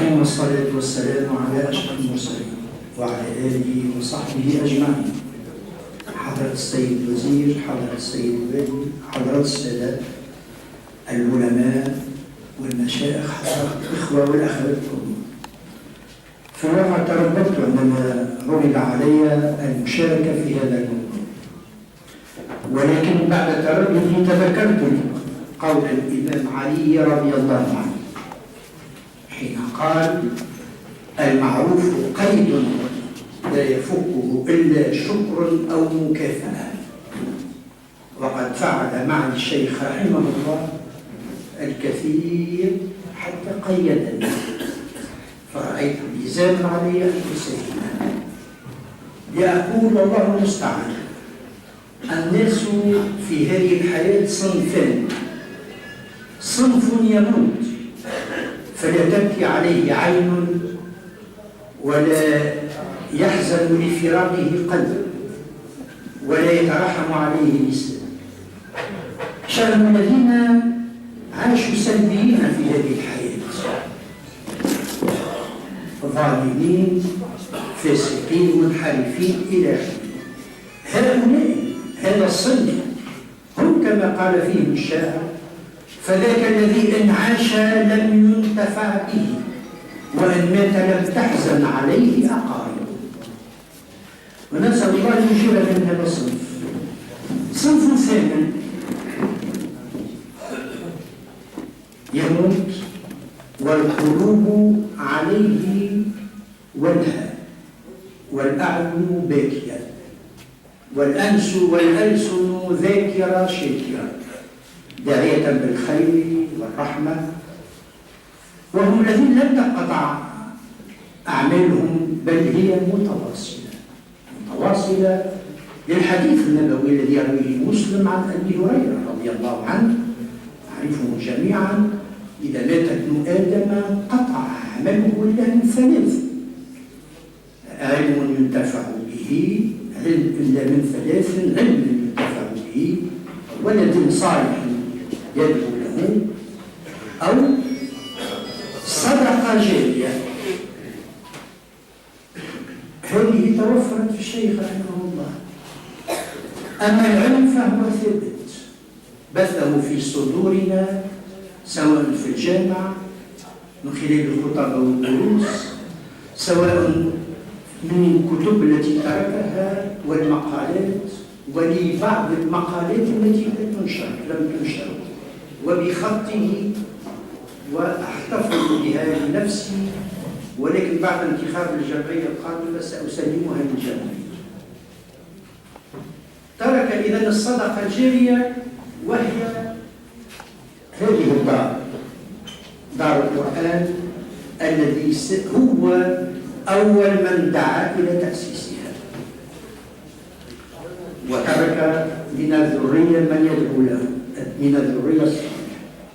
الرحيم، والصلاة والسلام على أشرف المرسلين وعلى آله وصحبه أجمعين. حضرة السيد الوزير، حضرة السيد الوالي، حضرات السادات العلماء والمشايخ، حضرات الإخوة والأخوات الكرام. في الواقع ترددت عندما عرض علي المشاركة في هذا الموضوع، ولكن بعد ترددي تذكرت قول الإمام علي رضي الله عنه حين قال: المعروف قيد لا يفكه إلا شكر أو مكافأة. وقد فعل معي الشيخ رحمه الله الكثير حتى قيدني، فرأيت لزاما علي أن أساهم لأقول الله المستعان. الناس في هذه الحياة صنفان: صنف يموت فلا تبكي عليه عين ولا يحزن لفراقه قلب ولا يترحم عليه لسان. شأن الذين عاشوا سلبيين في هذه الحياة، ظالمين فاسقين منحرفين إلى هؤلاء. هذا الصنف هم كما قال فيهم الشاعر: فذاك الذي إن عاش لم ينتفع به وإن مات لم تحزن عليه أقارب. ونسأل الله أن يجير من هذا الصنف. صنف ثامن يموت والقلوب عليه وجهه والأعين باكية والأنس والألسن ذاكرة شاكرة داعية بالخير والرحمة، وهم الذين لم تنقطع أعمالهم بل هي متواصلة للحديث النبوي الذي يرويه مسلم عن أبي هريرة رضي الله عنه، نعرفه جميعا: إذا مات ابن آدم قطع عمله إلا من ثلاث: علم ينتفع به، إلا من ثلاث: علم ينتفع به، ولد صالح يدعو له، أو صدقة جارية. هذه توفرت في الشيخ رحمه الله. أما العلم فهو ثابت، بثه في صدورنا سواء في الجامع من خلال الخطب والدروس، سواء من الكتب التي تركها والمقالات، ولبعض المقالات التي لم تنشر وبخطه، وأحتفظ بها لنفسي، ولكن بعد انتخاب الجمعية القادمة سأسلمها للجمعية. ترك إذن الصدقة الجارية، وهي هذه الدار، دار القرآن، الذي هو أول من دعا إلى تأسيسها، وترك من الذرية من يدعو له من الذرية الصالحة.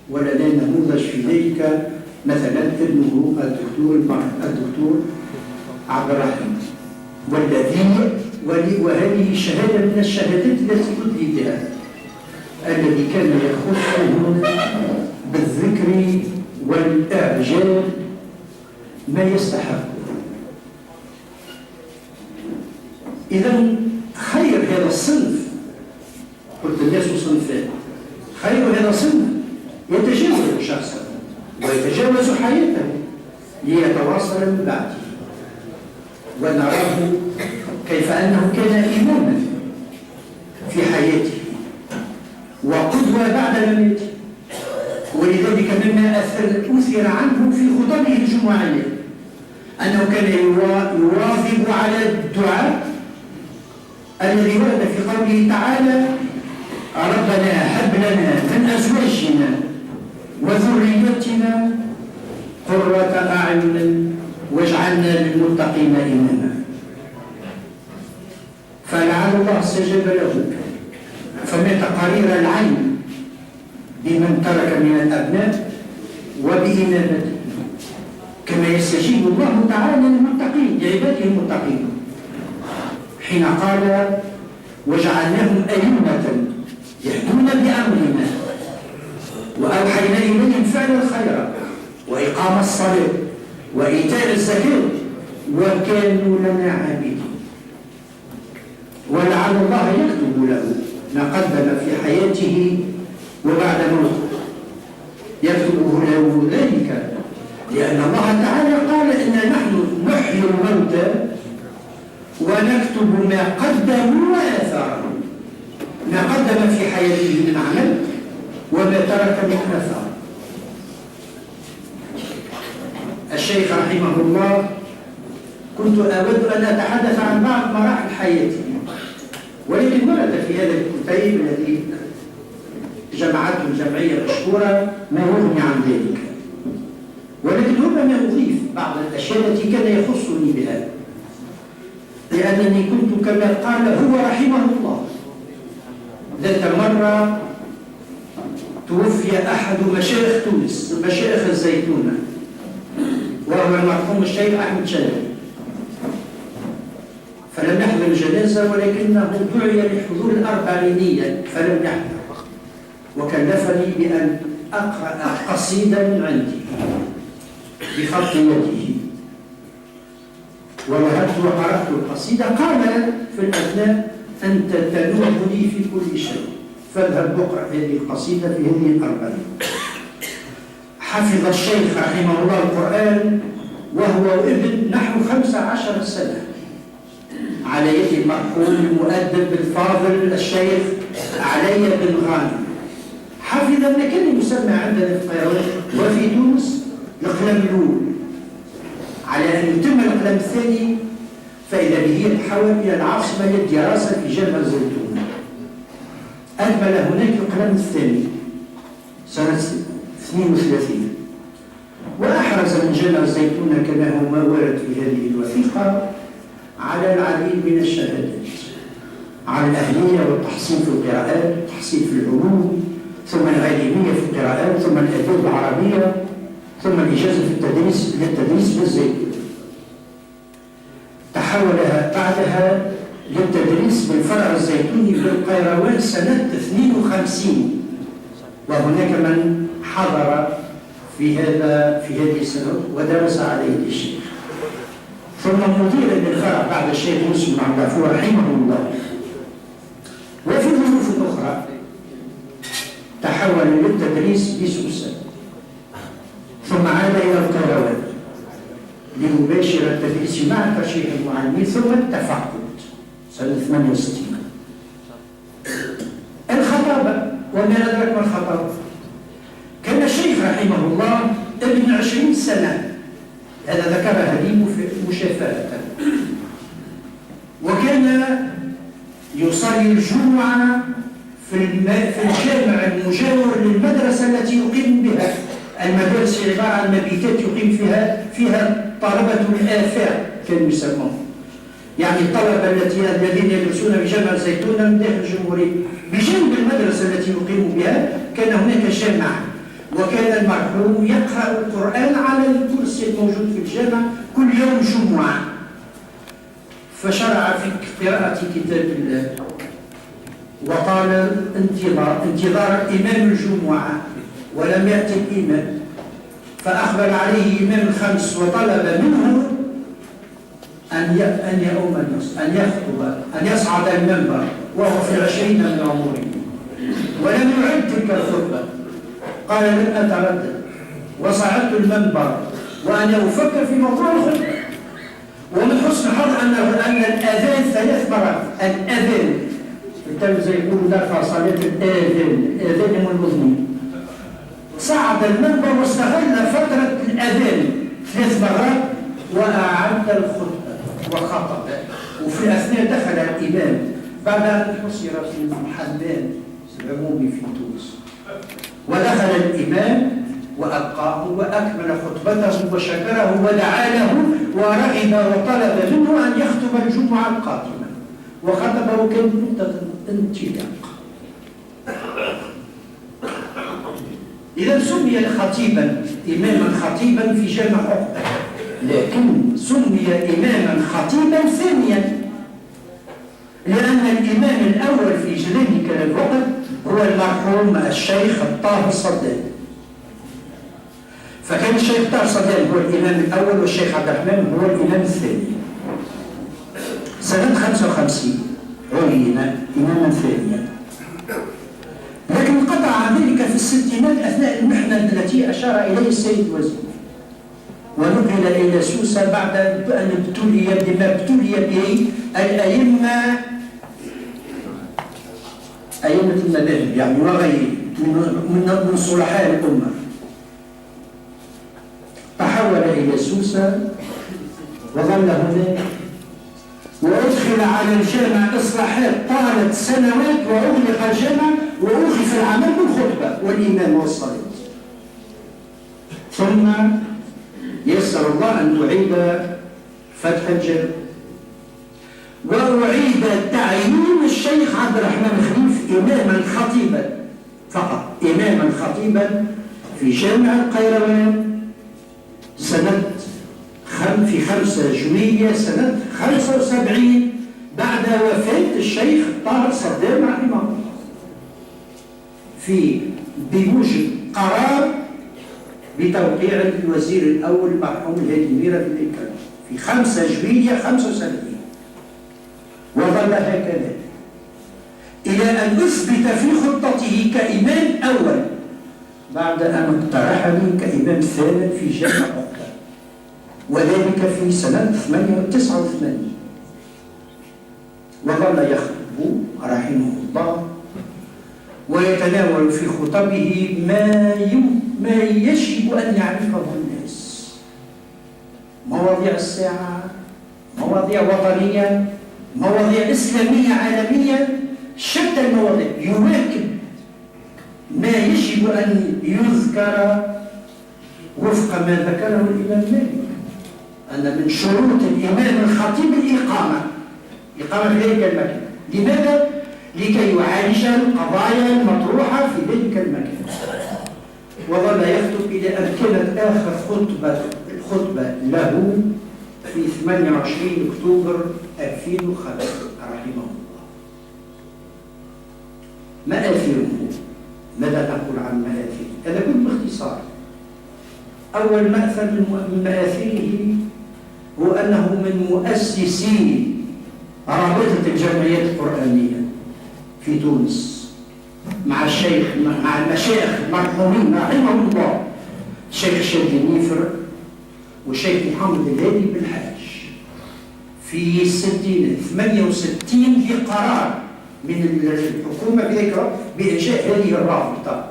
ولنا نموذج في ذلك، مثلا ابنه الدكتور عبد الرحيم، وهذه شهادة من الشهادات التي أدلي بها، الذي كان يخصهم بالذكر والإعجاب ما يستحق. إذن خير هذا الصنف، قلت الناس صنفان: خير هذا الصنف يتجاوز شخصا ويتجاوز حياته ليتواصل من بعده، ونراه كيف أنه كان إماما في حياته وقدوة بعد مماته. ولذلك مما أثر عنه في خطبه الجمعية أنه كان يواظب على الدعاء الذي ورد في قوله تعالى: ربنا هب لنا من أزواجنا وذريتنا قرة أعين واجعلنا للمتقين إماما. فلعل الله استجاب له، فمات قرير العين بمن ترك من الأبناء وبإمامته، كما يستجيب الله تعالى للمتقين لعباده المتقين حين قال: وجعلناهم أئمة يهدون بأمرنا وأوحينا إليهم فعل الخيرات وإقام الصلاة وإيتاء الزكاة، وكانوا لنا عابدين. ولعل الله يكتب له ما قدم في حياته وبعد موته، يكتبه له ذلك، لأن الله تعالى قال إن نحن نحيي الموتى ونكتب ما قدموا وآثارهم، ما قدم في حياته من عمل وما ترك من آثار. الشيخ رحمه الله كنت أود أن أتحدث عن بعض مراحل حياته، ولكن ورد في هذا الكتيب الذي جمعته الجمعية مشهورة ما يغني عن ذلك، ولكن ربما أضيف بعض الأشياء التي كان يخصني بها، لأنني كنت كما قال هو رحمه الله. ذات مرة توفي أحد مشايخ تونس، مشايخ الزيتونة، وهو المرحوم الشيخ أحمد شلبي، فلم يحضر الجنازة ولكنه دعي لحضور الأربعينية فلم يحضر، وكلفني بأن أقرأ قصيدة من عندي بخط يده، ووهبت وقرأت القصيدة. قال في الأثناء: أنت تلوحني في كل شيء، فاذهب واقرأ هذه القصيدة في هذه الأربعين. حفظ الشيخ رحمه الله القرآن وهو ابن نحو 15 سنة على يد المرحوم المؤدب الفاضل الشيخ علي بن غانم. حفظ ما كان يسمى عندنا في القيروان وفي تونس القلم الأول، على أن يتم القلم الثاني فإذا به يتحول إلى العاصمة للدراسة في جامعة الزيتونة. أكمل هناك القلم الثاني سنة 32، وأحرز من جامعة الزيتونة كما هو ما ورد في هذه الوثيقة على العديد من الشهادات، على الأهلية والتحصيل في القراءات، التحصيل في العلوم، ثم العلمية في القراءات، ثم الآداب العربية، ثم الإجازة في للتدريس بالزيتون. تحول بعدها للتدريس بالفرع الزيتوني بالقيروان سنة 52، وهناك من حضر في هذه السنة ودرس عليه الشيخ. ثم مديرا للفرع بعد الشيخ مسلم عبد الغفور رحمه الله. وفي ظروف أخرى تحول للتدريس بسوسة، ثم عاد إلى القيروان ليباشر التدريس مع ترشيح المعلمين، ثم التفقد سنة 68. الخطابة، وما أدرك ما الخطابة. كان الشيخ رحمه الله ابن 20 سنة، هذا ذكر هديم مشافهة، وكان يصلي الجمعة في الجامع المجاور للمدرسة التي يقيم بها. المدارس عبارة عن مبيتات يقيم فيها طلبة الآفاق كانوا يسمون، يعني الطلبة الذين يدرسون بجامعة الزيتونة من داخل الجمهورية. بجانب المدرسة التي يقيم بها كان هناك جامع، وكان المرحوم يقرأ القرآن على الكرسي الموجود في الجامع كل يوم جمعة. فشرع في قراءة كتاب الله، وقال انتظار إمام الجمعة ولم يأتي الإمام، فأقبل عليه إمام الخمس وطلب منه أن يؤم الناس، أن يخطب، أن يصعد المنبر وهو في 20 من عمره، ولم يعد تلك الخطبة. قال: لم أتردد، وصعدت المنبر وأنا أفكر في موضوع الخطبة. ومن حسن الحظ أن الأذان 3 مرات، الأذان التلفزة يقولوا نرفع صلاة الأذان والمذنين. صعد المنبر واستغل فترة الأذان 3 مرات وأعد الخطبة وخطب، وفي الأثناء دخل الإمام بعد أن حصر في الحمام العمومي في تونس، ودخل الإمام وأبقاه وأكمل خطبته وشكره ودعا له ورغب وطلب منه أن يخطب الجمعة القادمة، وخطبه كان مدة انطلاق. إذا سمي خطيبا إماما خطيبا في جامع عقبة، لكن سمي إماما خطيبا ثانيا لأن الإمام الأول في ذلك الوقت هو المرحوم الشيخ الطاهر الصداد. فكان الشيخ طاهر صدام هو الإمام الأول والشيخ عبد الرحمن هو الإمام الثاني. سنة 55 عين إماما ثانيا، لكن انقطع ذلك في الستينات أثناء المحنة التي أشار إليه السيد الوزير، ونقل إلى سوسة بعد أن ابتلي بما ابتلي به الأئمة، أئمة المذاهب يعني وغيره من صلحاء الأمة. تحول إلى سوسة وظل هناك، وأدخل على الجامع إصلاحات طالت سنوات، وأغلق الجامع وأوقف العمل بالخطبة والإمام والصلاة. ثم يسر الله أن أعيد فتح الجامع، وأعيد تعيين الشيخ عبد الرحمن خليف إماما خطيبا فقط، إماما خطيبا في جامع القيروان في 5 جويلية سنة 75 بعد وفاة الشيخ طاهر صدام رحمه الله، بموجب قرار بتوقيع الوزير الأول المرحوم الهادي ميرة بن الكرم في 5 جويلية 75. وظل هكذا إلى أن أثبت في خطته كإمام أول بعد أن اقترحني كإمام ثالث في جامع عقبة، وذلك في سنة 89. وظل يخطب رحمه الله ويتناول في خطبه ما يجب أن يعرفه الناس، مواضيع الساعة، مواضيع وطنية، مواضيع إسلامية عالمية، شتى المواضيع، يواكب ما يجب أن يذكر وفق ما ذكره الإمام مالك، أن من شروط الإمام الخطيب الإقامة في ذلك المكان. لماذا؟ لكي يعالج القضايا المطروحة في ذلك المكان. وظل يخطب إلى أن كانت آخر خطبة له في 28 أكتوبر 2005 رحمه الله. مآثره، ماذا تقول عن مآثره؟ هذا كله باختصار. أول مأثر من مآثره هو أنه من مؤسسي رابطة الجمعيات القرآنية في تونس مع المشايخ المرحومين رحمهم الله، الشيخ شادي نيفر والشيخ محمد الهادي بالحاج في الستينات 68 بقرار من الحكومة في ذلك الوقت بإنشاء هذه الرابطة.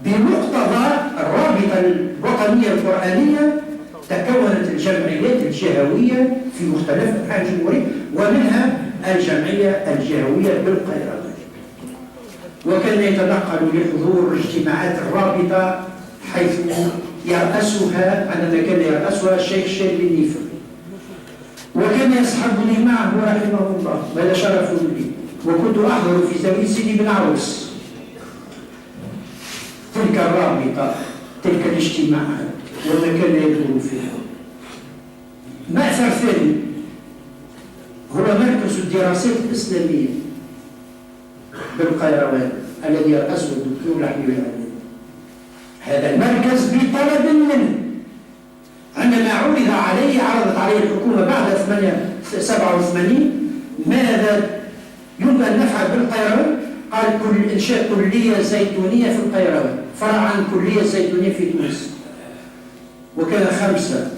بمقتضى الرابطة الوطنية القرآنية تكونت الجمعيات الجهوية في مختلف أنحاء الجمهورية، ومنها الجمعية الجهوية بالقيروان. وكان يتنقل لحضور اجتماعات الرابطة حيث يرأسها عندما كان يرأسها الشيخ شادي نيفر، وكان يصحبني معه رحمه الله، وهذا شرف لي. وكنت أحضر في زاوية سيدي بن عروس تلك الرابطة، تلك الاجتماعات وما كان يدور فيها. مأثر ثاني هو مركز الدراسات الإسلامية بالقيروان الذي يرأسه الدكتور لحمي العلي. هذا المركز بطلب منه، عندما عرضت عليه الحكومة بعد 87 ماذا يمكن أن نفعل بالقيروان؟ قال إنشاء كلية زيتونية في القيروان، فرع عن الكلية الزيتونية في تونس. وكان 5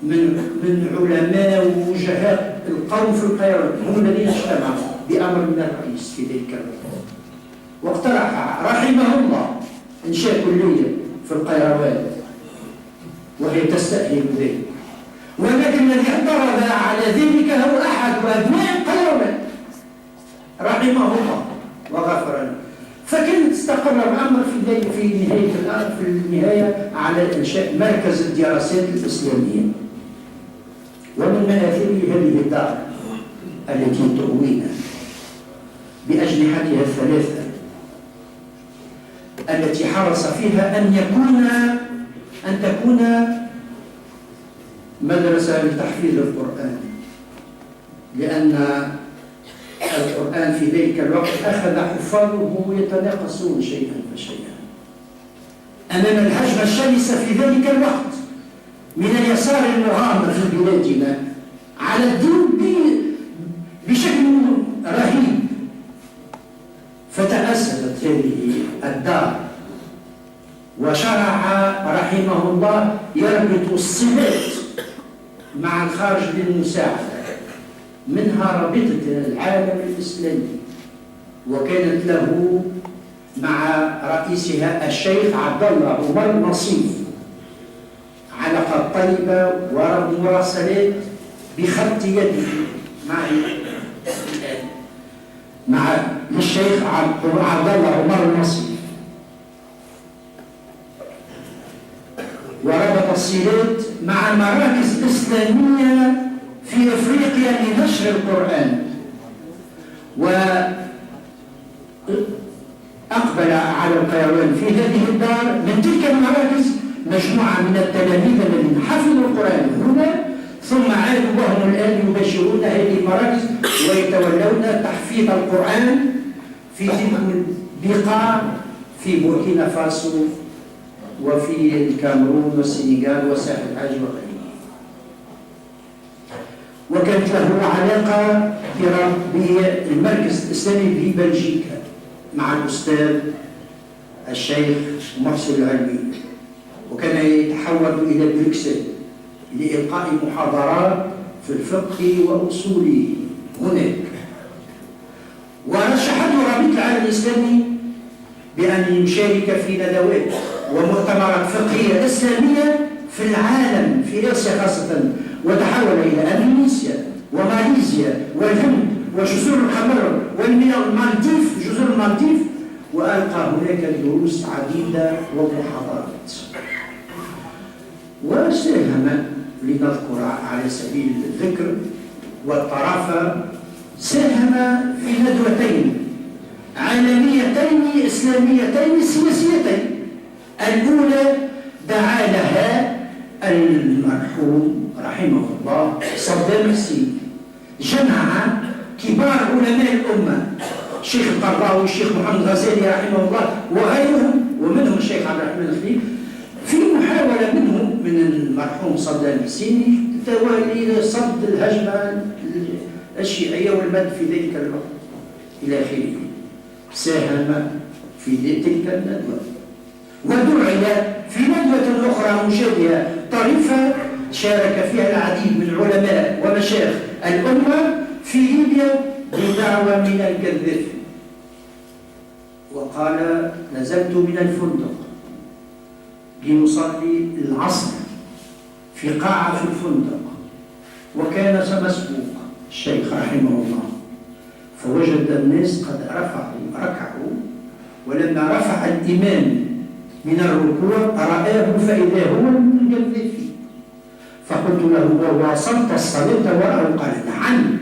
من علماء ووجهاء القوم في القيروان هم الذين اجتمعوا بأمر من الرئيس في ذلك الوقت، واقترح رحمه الله إنشاء كلية في القيروان وهي تستأهل ذلك. ولكن الذي اعترض على ذلك هو أحد أبناء القيروان رحمه الله وغفر له. فكانت استقر الأمر في النهاية على إنشاء مركز الدراسات الإسلامية. ومن مآثره هذه الدار التي تؤوينا بأجنحتها الثلاثة، التي حرص فيها أن تكون مدرسة لتحفيظ القرآن، لأن القرآن في ذلك الوقت أخذ حفاظه يتناقصون شيئا فشيئا. أمام الهجمة الشرسة في ذلك الوقت من اليسار المغامر في بلادنا على الدين بشكل رهيب. فتأسست هذه الدار وشرع رحمه الله يربط الصلات مع الخارج للمساعدة، منها رابطة العالم الإسلامي، وكانت له مع رئيسها الشيخ عبد الله عمر نصيف علاقات طيبة ومراسلات بخط يده مع الشيخ عبد الله عمر نصيف، وربط الصلات مع مراكز إسلامية في أفريقيا لنشر القرآن. أقبل على القيروان في هذه الدار من تلك المراكز مجموعة من التلاميذ الذين حفظوا القرآن هنا، ثم عادوا وهم الآن يباشرون هذه المراكز ويتولون تحفيظ القرآن في تلك البقاع في بوركينا فاسو وفي الكاميرون والسنغال وساحل الحاج وغيره. وكانت له علاقة بالمركز الإسلامي في بلجيكا مع الأستاذ الشيخ محسن العلمي، وكان يتحول إلى بروكسل لإلقاء محاضرات في الفقه وأصوله هناك. ورشحته رابطة العالم الإسلامي بأن يشارك في ندوات ومؤتمرات فقهية إسلامية في العالم في آسيا خاصة، وتحول إلى أندونيسيا وماليزيا والهند وجزر القمر والمالديف، جزر المالديف، وألقى هناك دروس عديدة ومحاضرات. وساهم لنذكر على سبيل الذكر والطرافة، ساهم في ندوتين عالميتين إسلاميتين سياسيتين. الأولى دعا لها المرحوم رحمه الله صدام حسين، جمع كبار علماء الأمة، الشيخ القرضاوي، الشيخ محمد غزالي رحمه الله وغيرهم، ومنهم الشيخ عبد الرحمن الخليل، في محاولة منهم من المرحوم صدام حسين توالي صد الهجمة الشيعية والمد في ذلك الوقت إلى آخره. ساهم في تلك الندوة، ودعي في ندوة أخرى مشابهة طريفة شارك فيها العديد من علماء ومشايخ الأمة في ليبيا بدعوة من القذافي، وقال: نزلت من الفندق لنصلي العصر في قاعة في الفندق، وكان مسبوق الشيخ رحمه الله، فوجد الناس قد ركعوا، ولما رفع الإمام من الركوع رآه فإذا هو القذافي، فقلت له: وواصلت الصلاة وراءه؟ قال: نعم،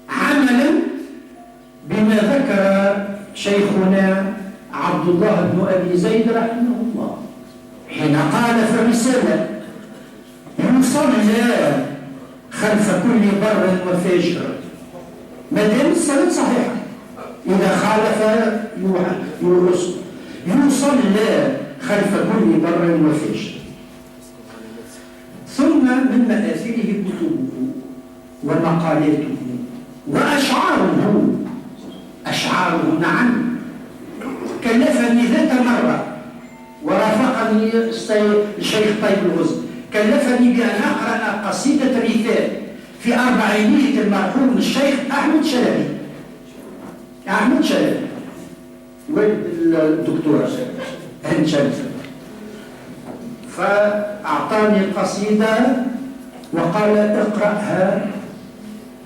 عملا بما ذكر شيخنا عبد الله بن أبي زيد رحمه الله حين قال في الرسالة: يصلى خلف كل بر وفاجر، ما دام الصلاة صحيحة، إذا خالف يرسل، يصلى خلف كل بر وفاجر. ثم من مآثره كتبه ومقالاته وأشعاره. نعم، كلفني ذات مرة ورافقني الشيخ طيب الغزي، كلفني بأن أقرأ قصيدة رثاء في أربعينية المرحوم الشيخ أحمد شلبي والد الدكتورة هند شلبي. فأعطاني القصيدة وقال: اقرأها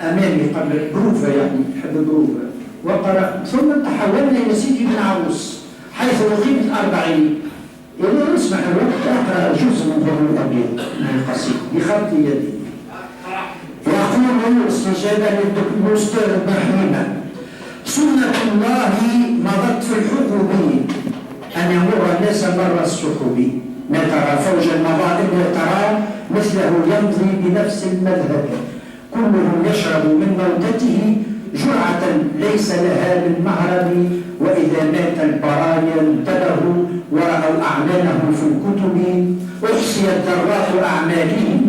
أمامي قبل بروفة، يعني حب البروفة، وقرأ. ثم تحولنا إلى سيدي بن عروس حيث أقيمت الأربعين. إذا يسمح الوقت أقرأ جزء من ظهر الأبيض من القصيدة بخط يدي. يقول استجابة للأستاذ الرحيمة: سنة الله مضت في الحقوب أن يمر الناس مر السحب، ما ترى فوج المظالم لا ترى مثله يمضي بنفس المذهب، كلهم يشرب من موتته جرعة ليس لها من مهرب، وإذا مات البرايا انتبهوا ورأوا أعمالهم في الكتب، أحصيت ذرات أعمالهم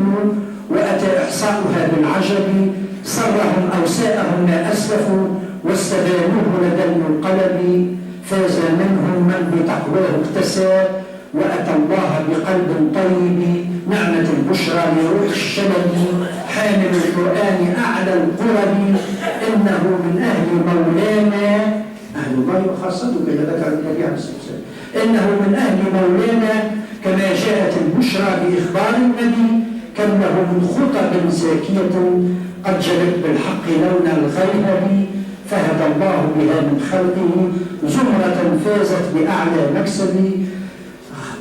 وأتى إحصاؤها بالعجب، سرهم أو ساءهم ما أسلفوا واستبانوه لدى المنقلب، فاز منهم من بتقواه اكتسى وأتى الله بقلب طيب، نعمة البشرى لروح الشلب، حامل القرآن أعلى القرب، إنه من أهل مولانا، أهل الله وخاصته كما ذكر النبي عليه الصلاة والسلام، إنه من أهل مولانا كما جاءت البشرى بإخبار النبي، كم له من خطب زاكية قد جلت بالحق لون الغيهب، فهدى الله بها من خلقه زمرة فازت بأعلى مكسب،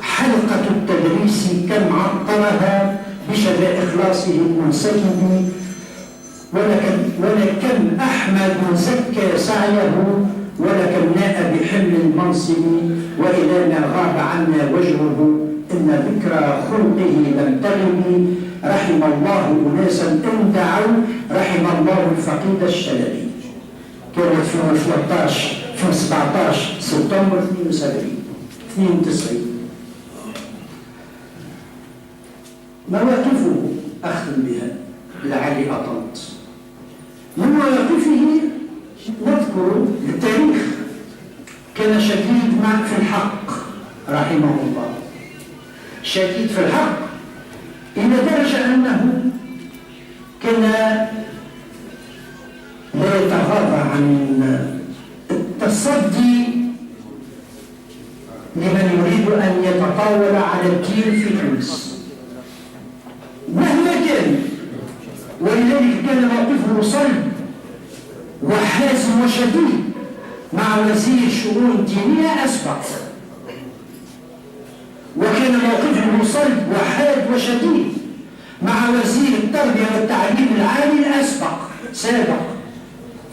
حلقة التدريس كم عطرها بشفاء إخلاصه المنسكب، ولكم أحمد زكى سعيه ولكم ناء بحمل المنصب، وإذا ما غاب عنا وجهه إن ذكرى خلقه لم تغب، رحم الله أناسا إن دعوا رحم الله الفقيد الشلبي. كانت في 13 في 17 سبتمبر 92. مواقفه أختم بها لعلي أطلت. من مواقفه نذكر التاريخ، كان شديد في الحق رحمه الله، شديد في الحق إلى درجة أنه كان لا يتغاضى عن التصدي لمن يريد أن يتطاول على الدين في تونس مهما كان، ولذلك كان موقفه صلب وحازم وشديد مع وزير شؤون دينية أسبق، وكان موقفه صلب وحاد وشديد مع وزير التربية والتعليم العالي الأسبق سابق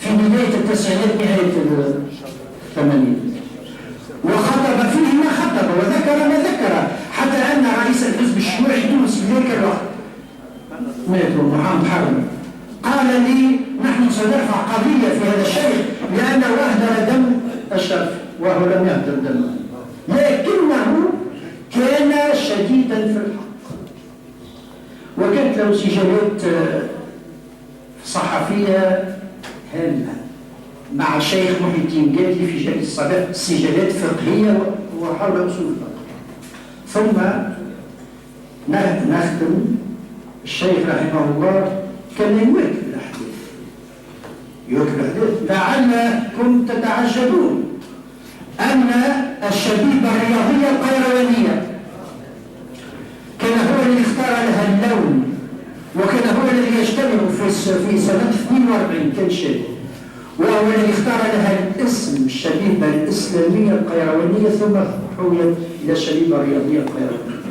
في بداية التسعينات نهاية الثمانينات، وخطب فيه ما خطب وذكر ما ذكر، حتى أن رئيس الحزب الشيوعي التونسي في ذلك الوقت ماتوا محمد حرمي قال لي نحن سنرفع قضية في هذا الشيء لأنه أهدر دم الشرف، وهو لم يهدر دم، لكنه كان شديدا في الحق، وكانت له سجلات صحفية هامة مع الشيخ محي الدين قادلي في جلسة الصباح، سجلات فقهية وحول أصول الفقه. ثم نختم، الشيخ رحمه الله كان يواكب الأحداث، لعلكم تتعجبون أن الشبيبة الرياضية القيروانية كان هو الذي اختار لها اللون، وكان هو الذي يجتمع في سنة 42 كان شاب، وهو الذي اختار لها الاسم الشبيبة الإسلامية القيروانية، ثم حولت إلى الشبيبة الرياضية القيروانية.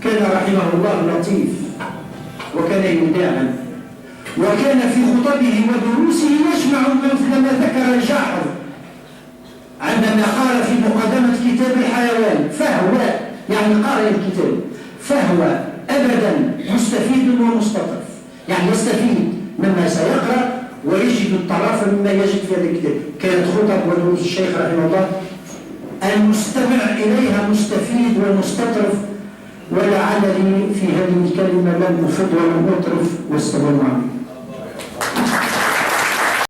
كان رحمه الله لطيف وكان يداعم، وكان في خطبه ودروسه يجمع لما ذكر الجاحظ عندما قال في مقدمة كتاب الحيوان، فهو يعني قارئ الكتاب، فهو أبدا مستفيد ومستطرف، يعني يستفيد مما سيقرأ ويجد الطرف مما يجد في هذا الكتاب. كانت خطب ودروس الشيخ رحمه الله المستمع إليها مستفيد ومستطرف، ولعلني في هذه الكلمة لم أفض ولم أطرف، والسلام عليكم.